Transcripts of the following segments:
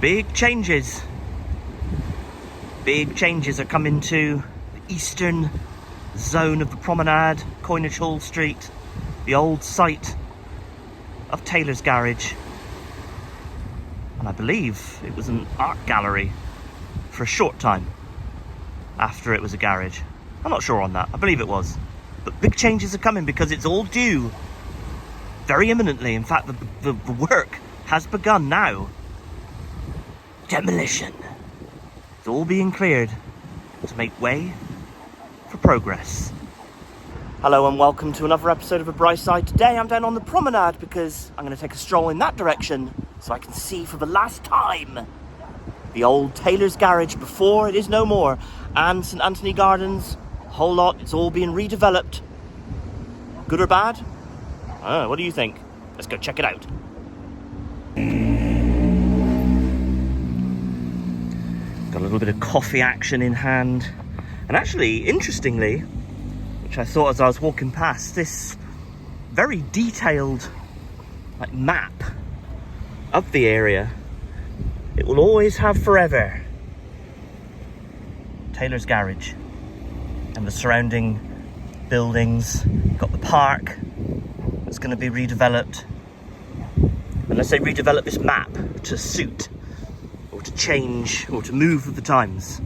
Big changes. Big changes are coming to the eastern zone of the promenade, Coinage Hall Street, the old site of Taylor's Garage. And I believe it was an art gallery for a short time after it was a garage. I'm not sure on that. I believe it was. But big changes are coming because it's all due very imminently. In fact, the work has begun now. Demolition. It's all being cleared to make way for progress. Hello and welcome to another episode of A Bright Side. Today I'm down on the promenade because I'm going to take a stroll in that direction so I can see for the last time the old Taylor's Garage before it is no more, and St Anthony Gardens, whole lot. It's all being redeveloped. Good or bad? What do you think? Let's go check it out. Got a little bit of coffee action in hand. And actually, interestingly, which I thought as I was walking past, this very detailed map of the area. It will always have forever Taylor's Garage and the surrounding buildings. Got the park that's going to be redeveloped. Unless they redevelop this map to suit or to change or to move with the times.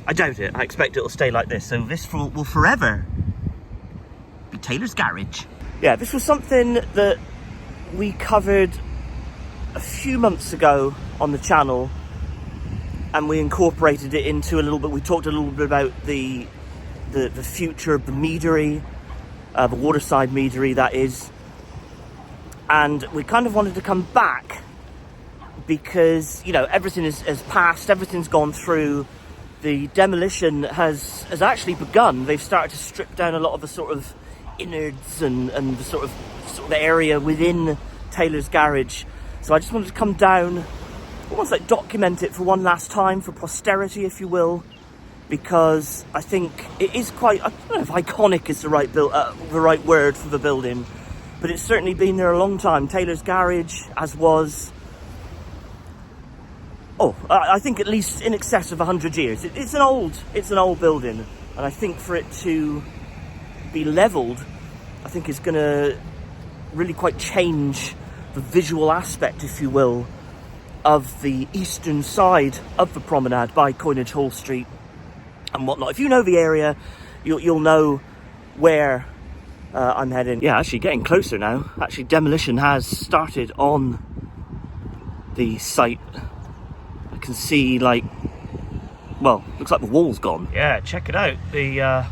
I doubt it. I expect it'll stay like this. So this will forever be Taylor's Garage. Yeah, this was something that we covered a few months ago on the channel, and we incorporated it into a little bit. We talked a little bit about the future of the meadery, the waterside meadery that is, and we kind of wanted to come back because, you know, everything has passed, everything's gone through. The demolition has actually begun. They've started to strip down a lot of the sort of innards and the sort of area within Taylor's Garage. So I just wanted to come down, almost like document it for one last time, for posterity, if you will, because I think it is quite, I don't know if iconic is the right word for the building, but it's certainly been there a long time. Taylor's Garage, as was, I think at least in excess of 100 years. It's an old building, and I think for it to be levelled, I think is going to really quite change the visual aspect, if you will, of the eastern side of the promenade by Coinage Hall Street and whatnot. If you know the area, you'll know where I'm heading. Yeah, actually getting closer now. Actually, demolition has started on the site. I can see, looks like the wall's gone. Yeah, check it out. The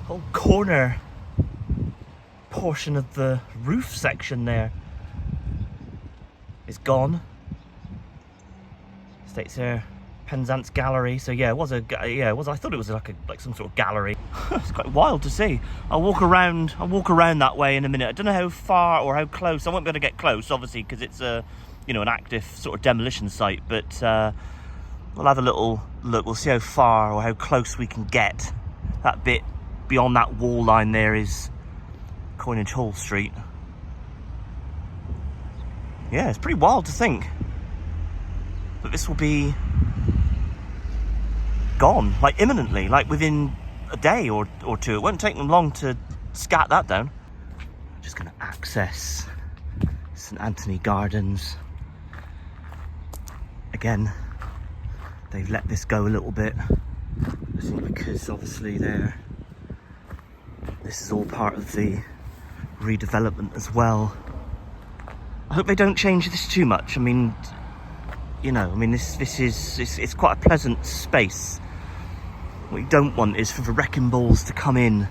whole corner portion of the roof section there is gone. States there, Penzance Gallery. So yeah, I thought it was like some sort of gallery. It's quite wild to see. I'll walk around that way in a minute. I don't know how far or how close. I won't be able to get close, obviously, because it's an active sort of demolition site. But we'll have a little look. We'll see how far or how close we can get. That bit beyond that wall line there is Coinage Hall Street. Yeah, it's pretty wild to think that this will be gone, imminently, within a day or two. It won't take them long to scat that down. Just going to access St Anthony Gardens. Again, they've let this go a little bit. I think because obviously this is all part of the redevelopment as well. I hope they don't change this too much. This is quite a pleasant space. What you don't want is for the wrecking balls to come in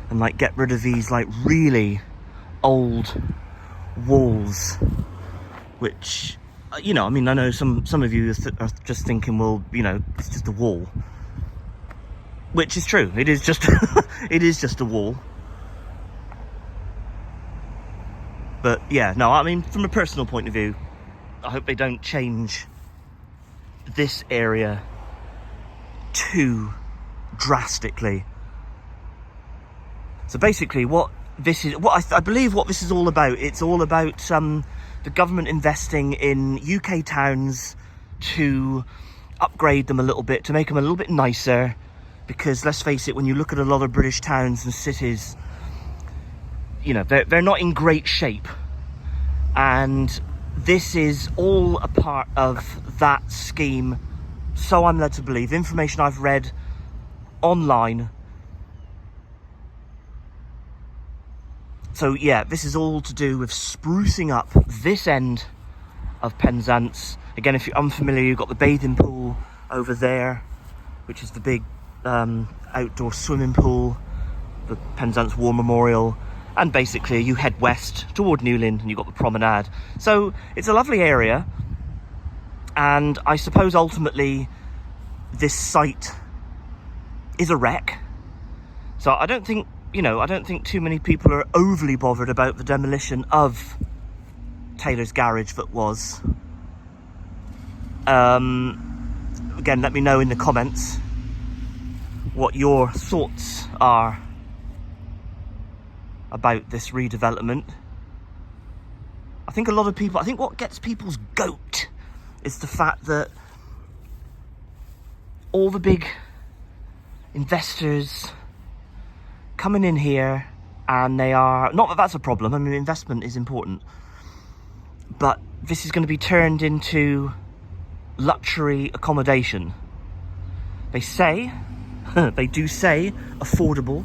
and get rid of these really old walls, which I know some of you are just thinking, well, it's just a wall, which is true. It is just it is just a wall. But yeah, no, from a personal point of view, I hope they don't change this area too drastically. So basically what I believe what this is all about, it's all about the government investing in UK towns to upgrade them a little bit, to make them a little bit nicer, because let's face it, when you look at a lot of British towns and cities, you know, they're not in great shape, and this is all a part of that scheme, so I'm led to believe. Information I've read online. So yeah, this is all to do with sprucing up this end of Penzance. Again, if you're unfamiliar, you've got the bathing pool over there, which is the big outdoor swimming pool, the Penzance War Memorial, and basically you head west toward Newlyn and you've got the promenade. So it's a lovely area, and I suppose ultimately this site is a wreck. So I don't think, you know, I don't think too many people are overly bothered about the demolition of Taylor's garage that was. Again, let me know in the comments what your thoughts are about this redevelopment. I think a lot of people, I think what gets people's goat is the fact that all the big investors coming in here, and they are, not that that's a problem, I mean investment is important, but this is going to be turned into luxury accommodation. They say, they do say affordable,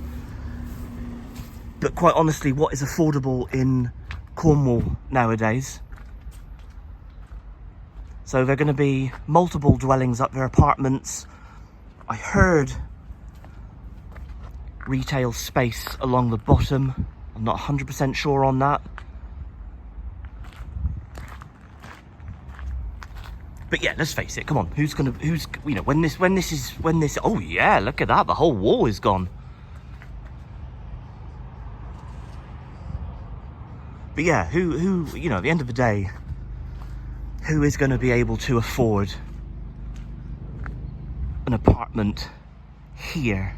but quite honestly, what is affordable in Cornwall nowadays? So they're going to be multiple dwellings up there, apartments. I heard retail space along the bottom. I'm not 100% sure on that. But yeah, let's face it, come on, who's, you know, when this, oh yeah, look at that, the whole wall is gone. But yeah, who, you know, at the end of the day, who is going to be able to afford an apartment here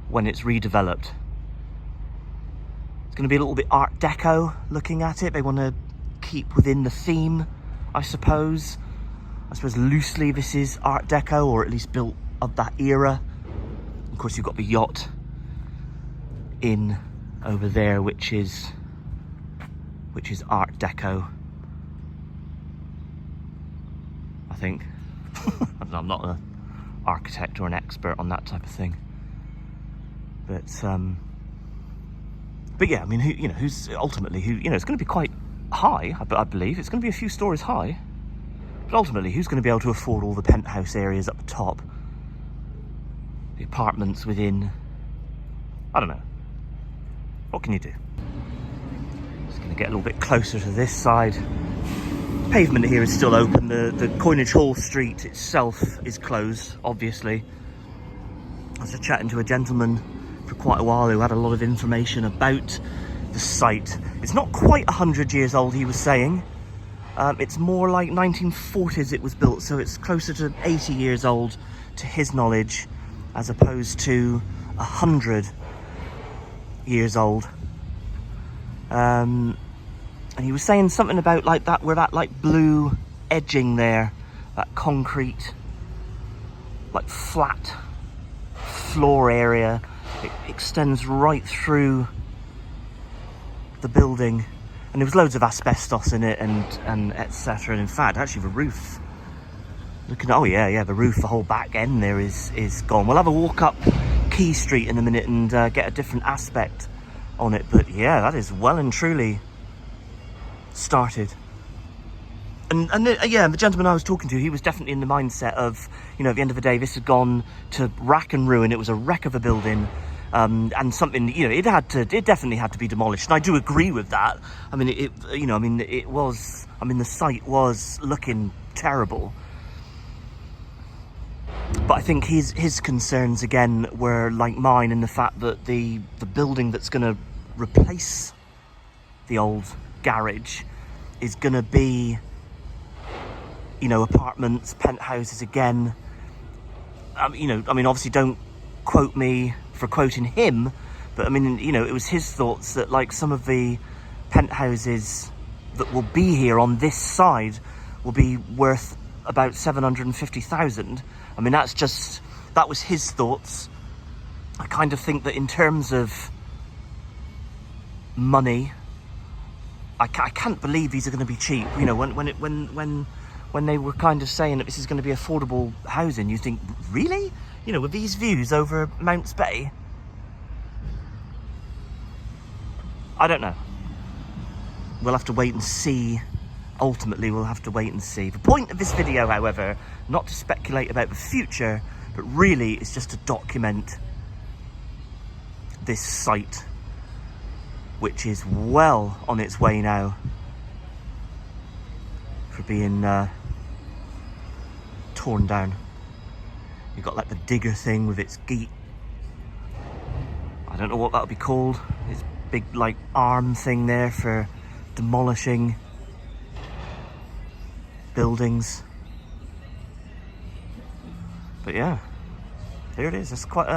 when it's redeveloped? It's going to be a little bit Art Deco looking at it. They want to keep within the theme, I suppose. I suppose loosely this is Art Deco, or at least built of that era. Of course, you've got the yacht in over there, which is Art Deco, I think. I'm not an architect or an expert on that type of thing, but yeah, I mean, who, you know, who's ultimately, who, you know, it's going to be quite high, I believe it's going to be a few stories high, but ultimately who's going to be able to afford all the penthouse areas up the top, the apartments within? I don't know, what can you do? Just going to get a little bit closer to this side. Pavement here is still open. The Coinage Hall Street itself is closed, obviously. I was chatting to a gentleman for quite a while who had a lot of information about the site. It's not quite 100 years old, he was saying. It's more like 1940s it was built, so it's closer to 80 years old to his knowledge, as opposed to 100 years old. And he was saying something about like that, where that like blue edging there, that concrete, like flat floor area, it extends right through the building, and there was loads of asbestos in it, and etc. And in fact, actually the roof, looking at, oh yeah, the roof, the whole back end there is gone. We'll have a walk up Key Street in a minute and get a different aspect on it, but yeah, that is well and truly started. And yeah, the gentleman I was talking to, he was definitely in the mindset of, you know, at the end of the day, this had gone to rack and ruin. It was a wreck of a building, and something, you know, it definitely had to be demolished. And I do agree with that. I mean, the site was looking terrible. But I think his concerns again were like mine, in the fact that the building that's going to replace the old garage is going to be, you know, apartments, penthouses again. You know, I mean, obviously don't quote me for quoting him, but I mean, you know, it was his thoughts that like some of the penthouses that will be here on this side will be worth about 750,000. I mean, that was his thoughts. I kind of think that in terms of money, I can't believe these are going to be cheap. You know, when they were kind of saying that this is going to be affordable housing, you think, really? You know, with these views over Mounts Bay? I don't know. We'll have to wait and see. Ultimately, we'll have to wait and see. The point of this video, however, not to speculate about the future, but really is just to document this site, which is well on its way now for being torn down. You've got like the digger thing with its gate. I don't know what that would be called. It's big like arm thing there for demolishing buildings. But yeah, there it is. It's quite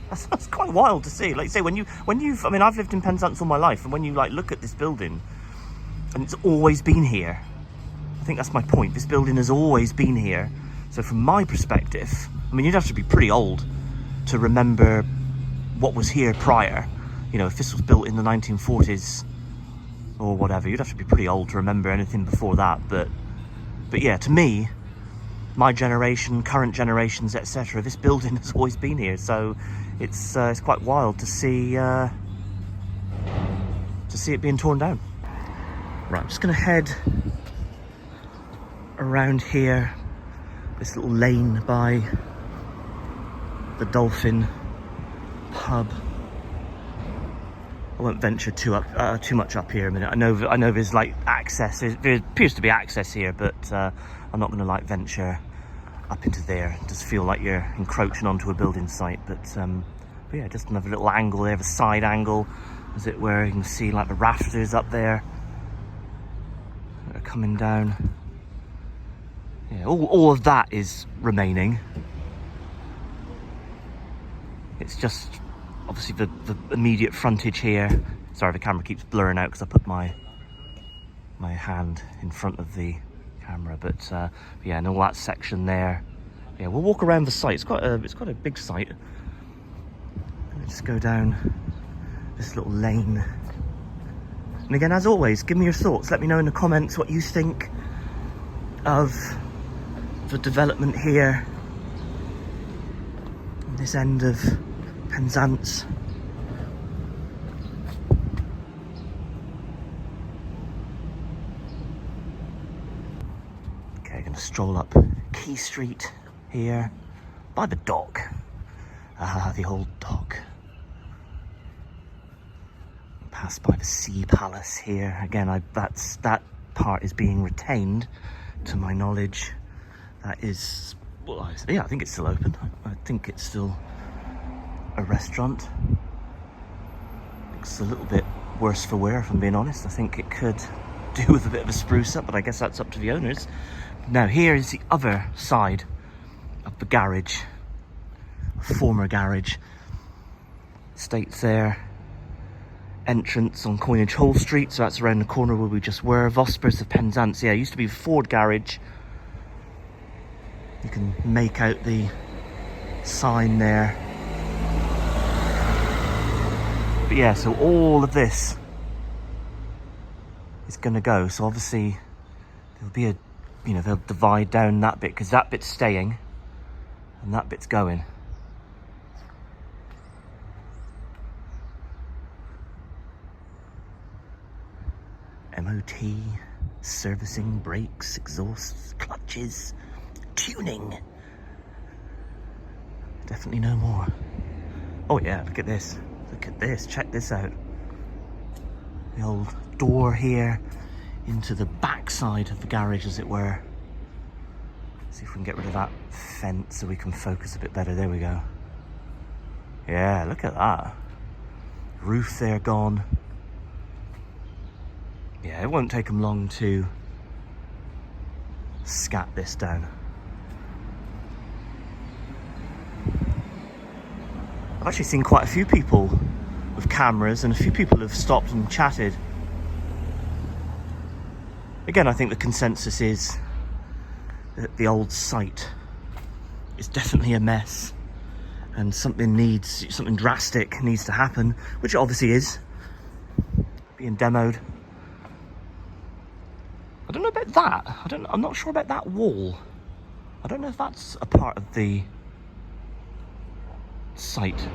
that's quite wild to see. Like you say, when you've I mean, I've lived in Penzance all my life, and when you like look at this building, and it's always been here. I think that's my point. This building has always been here. So from my perspective, I mean, you'd have to be pretty old to remember what was here prior. You know, if this was built in the 1940s or whatever, you'd have to be pretty old to remember anything before that. But yeah, to me, my generation, current generations, etc., this building has always been here. So it's quite wild to see it being torn down. Right, I'm just going to head around here, this little lane by the Dolphin pub. I won't venture too much up here a minute. I know there's like access. There appears to be access here, but I'm not going to like venture up into there. It does feel like you're encroaching onto a building site. But yeah, just another little angle there, the side angle, as it were. You can see like the rafters up there that are coming down. Yeah, all of that is remaining. It's just obviously the immediate frontage here. Sorry, the camera keeps blurring out because I put my hand in front of the camera. But yeah, and all that section there. Yeah, we'll walk around the site. It's quite a big site. Let's just go down this little lane. And again, as always, give me your thoughts. Let me know in the comments what you think of the development here on this end of Penzance. Okay, gonna stroll up Quay Street here by the dock. Ah, the old dock. Pass by the Sea Palace here. Again, that part is being retained, to my knowledge. That is, well, yeah, I think it's still open. I think it's still a restaurant. Looks a little bit worse for wear, if I'm being honest. I think it could do with a bit of a spruce up, but I guess that's up to the owners. Now here is the other side of the garage, former garage. States there, entrance on Coinage Hall Street, so that's around the corner where we just were. Vosper's of Penzance. Yeah, it used to be a Ford garage. You can make out the sign there. But yeah, so all of this is going to go. So obviously there'll be they'll divide down that bit, because that bit's staying and that bit's going. MOT, servicing, brakes, exhausts, clutches, tuning. Definitely no more. Oh yeah, look at this. Look at this. Check this out. The old door here into the back side of the garage, as it were. See if we can get rid of that fence so we can focus a bit better. There we go. Yeah, look at that. Roof there gone. Yeah, it won't take them long to scat this down. I've actually seen quite a few people with cameras, and a few people have stopped and chatted Again, I think the consensus is that the old site is definitely a mess, and something drastic needs to happen, which it obviously is, being demoed. I don't know about that. I'm not sure about that wall. I don't know if that's a part of the site,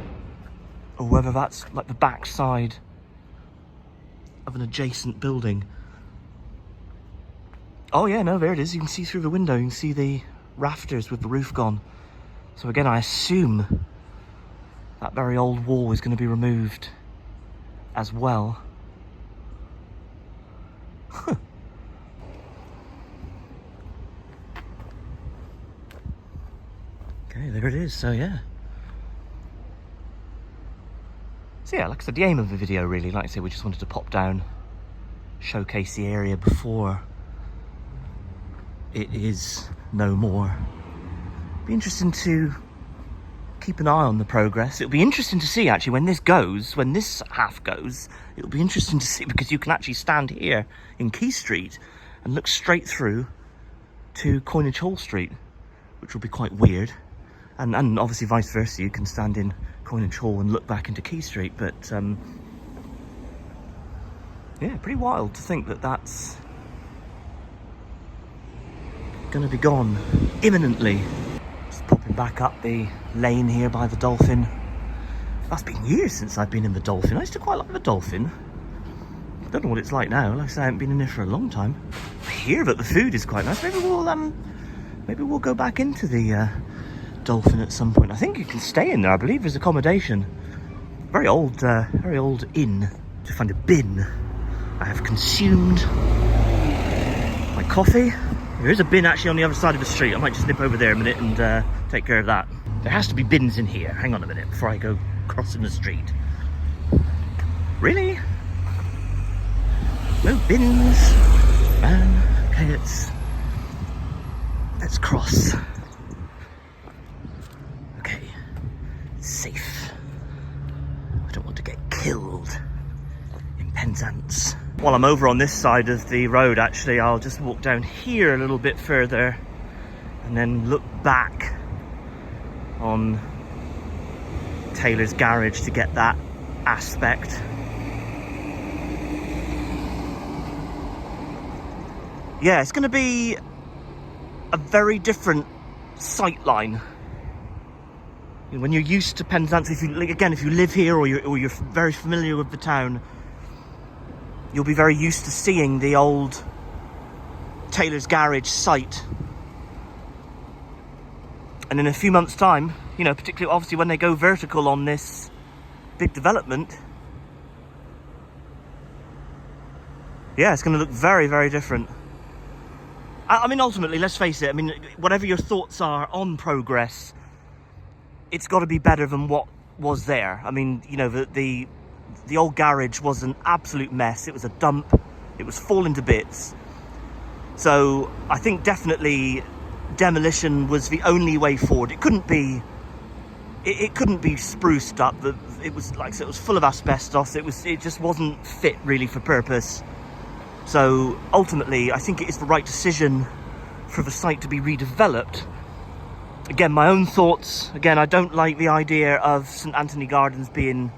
or whether that's like the back side of an adjacent building. Oh yeah, no, there it is. You can see through the window, you can see the rafters with the roof gone. So again, I assume that very old wall is going to be removed as well. Huh. Okay, there it is. So yeah. So yeah, like I said, the aim of the video really, like I said, we just wanted to pop down, showcase the area before it is no more. Be interesting to keep an eye on the progress. It'll be interesting to see actually when this half goes, it'll be interesting to see, because you can actually stand here in Quay Street and look straight through to Coinage Hall Street, which will be quite weird. And obviously vice versa, you can stand in Coinage Hall and look back into Quay Street, but yeah, pretty wild to think that that's gonna be gone imminently. Just popping back up the lane here by the Dolphin. That's been years since I've been in the Dolphin. I used to quite like the Dolphin. I don't know what it's like now. Like I say, I haven't been in there for a long time. I hear that the food is quite nice. Maybe we'll go back into the Dolphin at some point. I think you can stay in there. I believe there's accommodation. Very old inn. To find a bin. I have consumed my coffee. There is a bin actually on the other side of the street. I might just nip over there a minute and take care of that. There has to be bins in here. Hang on a minute before I go crossing the street. Really? No bins? Man, okay, let's cross. Okay, safe. I don't want to get killed in Penzance. While I'm over on this side of the road, actually, I'll just walk down here a little bit further and then look back on Taylor's garage to get that aspect. Yeah, it's going to be a very different sight line. When you're used to Penzance, if you live here or you're very familiar with the town, you'll be very used to seeing the old Taylor's garage site. And in a few months' time, you know, particularly obviously when they go vertical on this big development, yeah, it's going to look very, very different. I mean, ultimately, let's face it, I mean, whatever your thoughts are on progress, it's got to be better than what was there. I mean, you know, the old garage was an absolute mess. It was a dump. It was falling to bits. So I think definitely demolition was the only way forward. It couldn't be spruced up. It was, like I said, it was full of asbestos. It just wasn't fit really for purpose. So ultimately, I think it is the right decision for the site to be redeveloped. Again, my own thoughts. Again, I don't like the idea of St Anthony Gardens being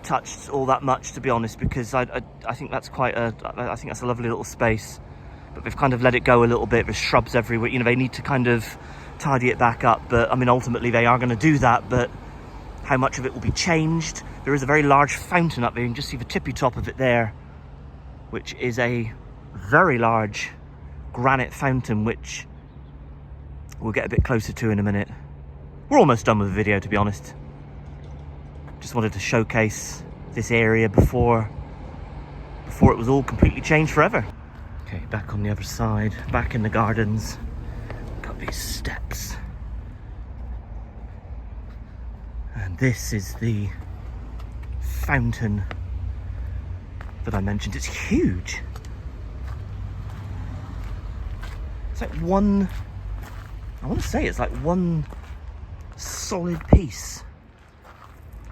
touched all that much, to be honest, because I think that's I think that's a lovely little space. But they've kind of let it go a little bit. There's shrubs everywhere. You know, they need to kind of tidy it back up. But I mean, ultimately they are going to do that. But how much of it will be changed? There is a very large fountain up there. You can just see the tippy top of it there, which is a very large granite fountain, which we'll get a bit closer to in a minute. We're almost done with the video, to be honest. Just wanted to showcase this area before it was all completely changed forever. Okay, back on the other side, back in the gardens. Got these steps. And this is the fountain that I mentioned. It's huge. It's like one, I want to say it's like one solid piece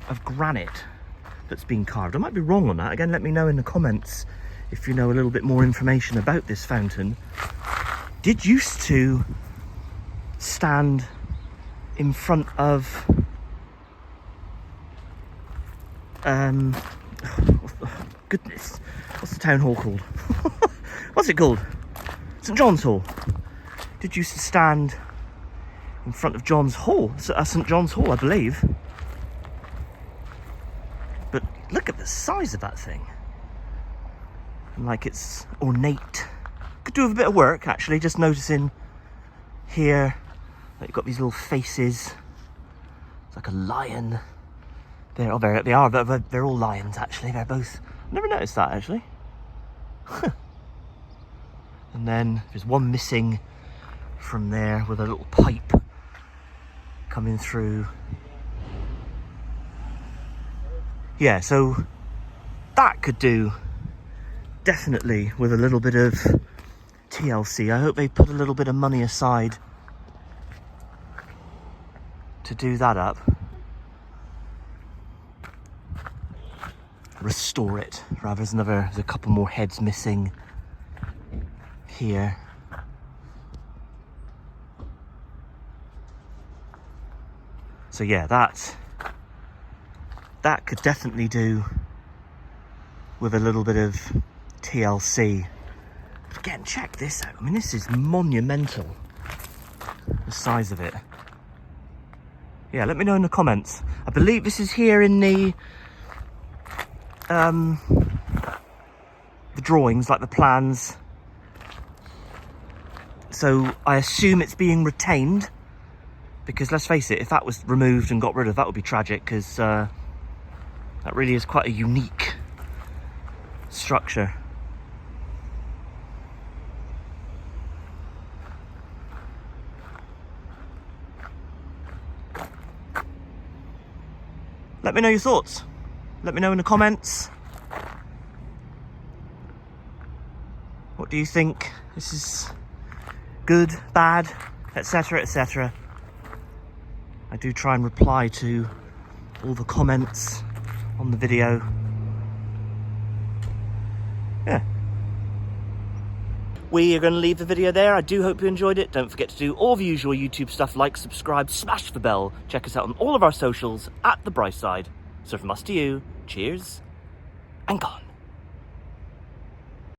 of granite that's been carved. I might be wrong on that. Again, let me know in the comments if you know a little bit more information about this fountain, did used to stand in front of goodness, what's the town hall called? What's it called? St John's Hall. Did used to stand in front of John's Hall, St John's Hall, I believe. But look at the size of that thing. And like, it's ornate. Could do with a bit of work, actually. Just noticing here that you've got these little faces. It's like a lion. They are. They're all lions, actually. They're both. I never noticed that, actually. And then there's one missing from there with a little pipe coming through. Yeah, so that could do definitely with a little bit of TLC. I hope they put a little bit of money aside to do that up. Restore it. Rather, there's a couple more heads missing here. So yeah, that could definitely do with a little bit of TLC. But again, check this out. I mean, this is monumental, the size of it. Yeah, let me know in the comments. I believe this is here in the drawings, like the plans. So I assume it's being retained, because let's face it, if that was removed and got rid of, that would be tragic, because that really is quite a unique structure. Let me know your thoughts. Let me know in the comments. What do you think? This is good, bad, etc., etc. I do try and reply to all the comments on the video. Yeah. We are going to leave the video there. I do hope you enjoyed it. Don't forget to do all the usual YouTube stuff, like, subscribe, smash the bell. Check us out on all of our socials at The Brightside. So from us to you, cheers and gone.